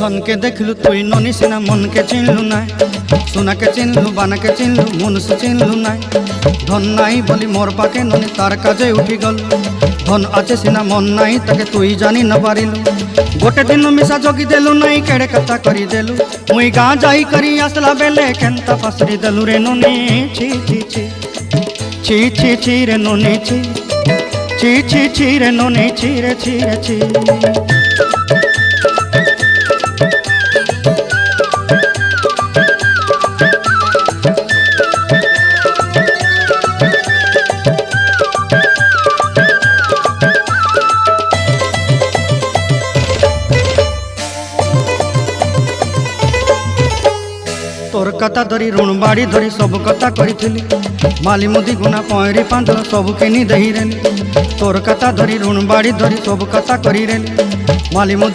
धन के देखलु तुई ननी सिना मन के चिन्हलु ना सोना के चिन्हलु बाना के चिन्हलु मनुष्य चिन्हलु ना धन नाई बोली मोर पाके ननी तार काजे उठी गल धन आचे सिना मन नाई ताके तुई जानी न पारिलु गोटे दिन मिसा जगी देलु नाई केड़े कथा करी देलु मुई गाँ जाई करी आसला बेले केंता फासरी देलु रे ननी छी छी छी छी छी छी रे ननी छी छी छी छी रे ननी छी रे छी रे छी। तोर कथा धरी ऋण बाड़ी धरी सब कथा करी माली मुदी गुना पहरी पांदर सब किनी दही रेली तोर कथा धरी ऋण बाड़ी धरी सब कथा करी रेली माली मुदी